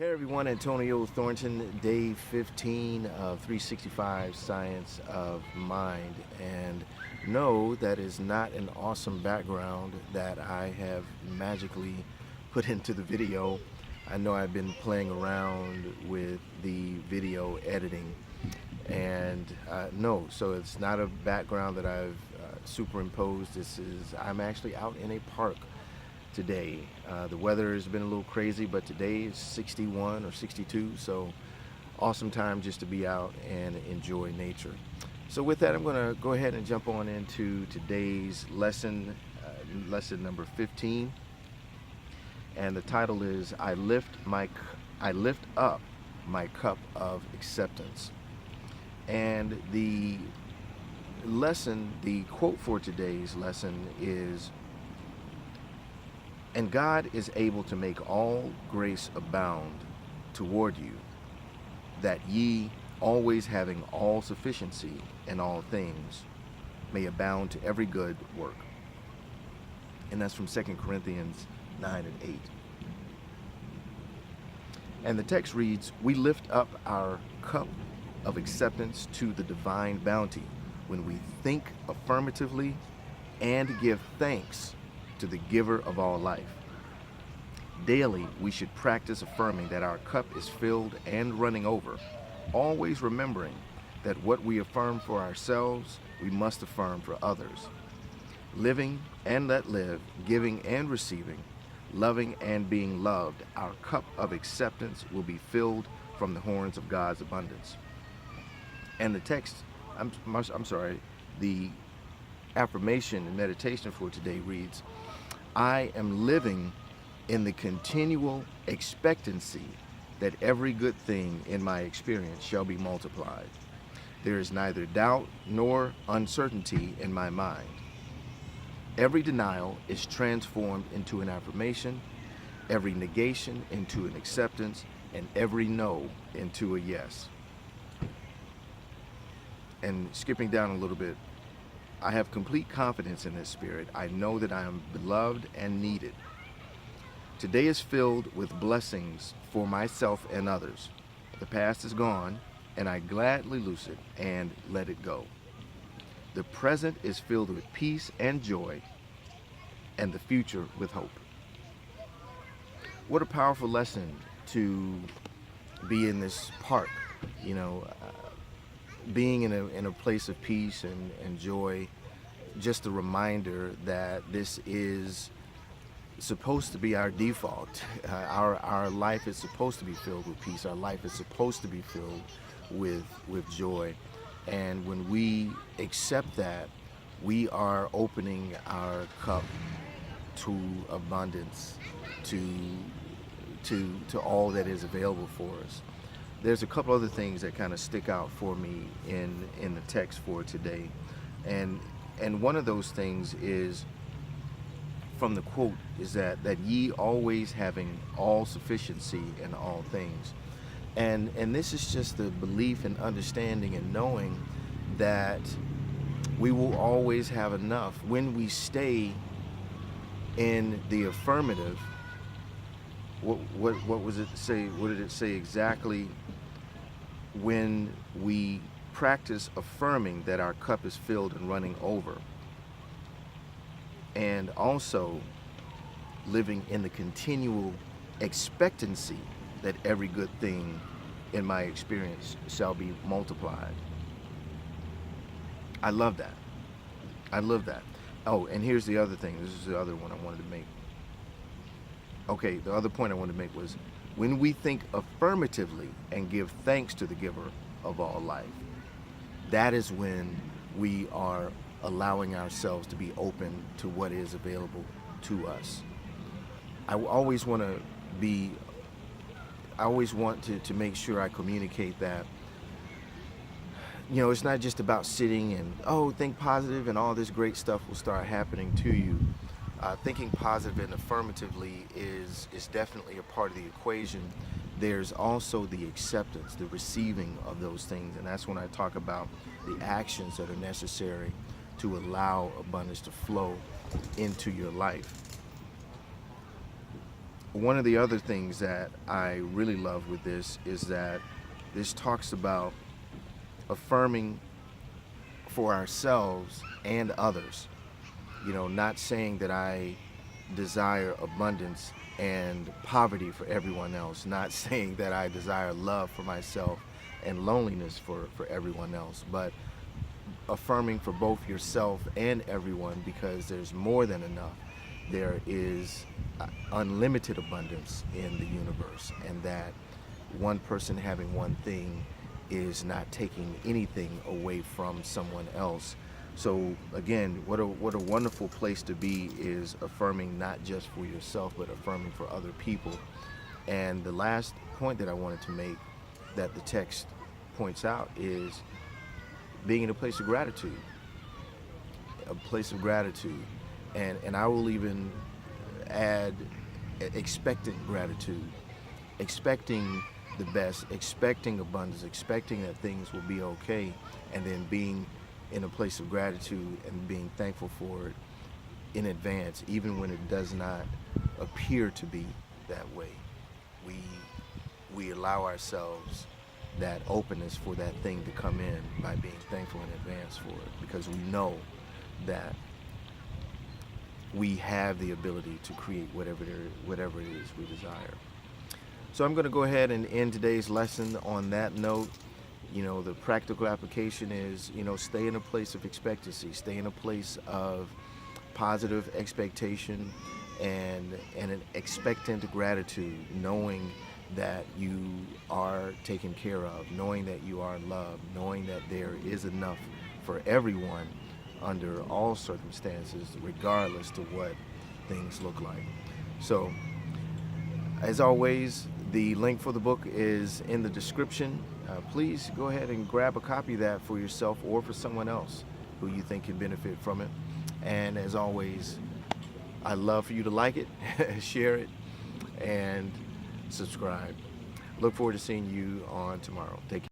Hey everyone, Antonio Thornton, day 15 of 365 Science of Mind. And no, that is not an awesome background that I have magically put into the video. I know I've been playing around with the video editing, and no, so it's not a background that I've superimposed. I'm actually out in a park today. The weather has been a little crazy, but today is 61 or 62, so awesome time just to be out and enjoy nature. So with that, I'm going to go ahead and jump on into today's lesson, lesson number 15, and the title is I lift up my cup of acceptance. And the quote for today's lesson is, "And God is able to make all grace abound toward you, that ye, always having all sufficiency in all things, may abound to every good work." And that's from 2 Corinthians 9 and 8. And the text reads, "We lift up our cup of acceptance to the divine bounty when we think affirmatively and give thanks to the giver of all life. Daily, we should practice affirming that our cup is filled and running over, always remembering that what we affirm for ourselves, we must affirm for others. Living and let live, giving and receiving, loving and being loved, our cup of acceptance will be filled from the horns of God's abundance." And the text, the affirmation and meditation for today reads, "I am living in the continual expectancy that every good thing in my experience shall be multiplied. There is neither doubt nor uncertainty in my mind. Every denial is transformed into an affirmation, every negation into an acceptance, and every no into a yes." And skipping down a little bit, "I have complete confidence in this spirit. I know that I am beloved and needed. Today is filled with blessings for myself and others. The past is gone, and I gladly loose it and let it go. The present is filled with peace and joy, and the future with hope." What a powerful lesson to be in this park, being in a place of peace and joy. Just a reminder that this is supposed to be our default. Our life is supposed to be filled with peace. Our life is supposed to be filled with joy. And when we accept that, we are opening our cup to abundance, to all that is available for us. There's a couple other things that kind of stick out for me in the text for today. And one of those things is from the quote is that ye always having all sufficiency in all things. And this is just the belief and understanding and knowing that we will always have enough when we stay in the affirmative. What was it say? What did it say exactly? When we practice affirming that our cup is filled and running over, and also living in the continual expectancy that every good thing in my experience shall be multiplied. I love that. I love that. Oh, and here's the other thing. This is the other one I wanted to make. Okay, the other point I wanted to make was, when we think affirmatively and give thanks to the giver of all life, that is when we are allowing ourselves to be open to what is available to us. I always want to make sure I communicate that, it's not just about sitting and, think positive and all this great stuff will start happening to you. Thinking positive and affirmatively is definitely a part of the equation. There's also the acceptance, the receiving of those things, and that's when I talk about the actions that are necessary to allow abundance to flow into your life. One of the other things that I really love with this is that this talks about affirming for ourselves and others. Not saying that I desire abundance and poverty for everyone else, not saying that I desire love for myself and loneliness for everyone else, but affirming for both yourself and everyone, because there's more than enough. There is unlimited abundance in the universe, and that one person having one thing is not taking anything away from someone else. So again, what a wonderful place to be, is affirming not just for yourself but affirming for other people. And the last point that I wanted to make, that the text points out, is being in a place of gratitude. A place of gratitude. And I will even add expectant gratitude. Expecting the best, expecting abundance, expecting that things will be okay, and then being in a place of gratitude and being thankful for it in advance, even when it does not appear to be that way. We allow ourselves that openness for that thing to come in by being thankful in advance for it, because we know that we have the ability to create whatever it is we desire. So I'm going to go ahead and end today's lesson on that note. The practical application is, stay in a place of expectancy, stay in a place of positive expectation and an expectant gratitude, knowing that you are taken care of, knowing that you are loved, knowing that there is enough for everyone under all circumstances, regardless to what things look like. So, as always, the link for the book is in the description. Please go ahead and grab a copy of that for yourself or for someone else who you think can benefit from it. And as always, I'd love for you to like it, share it, and subscribe. Look forward to seeing you on tomorrow. Take care.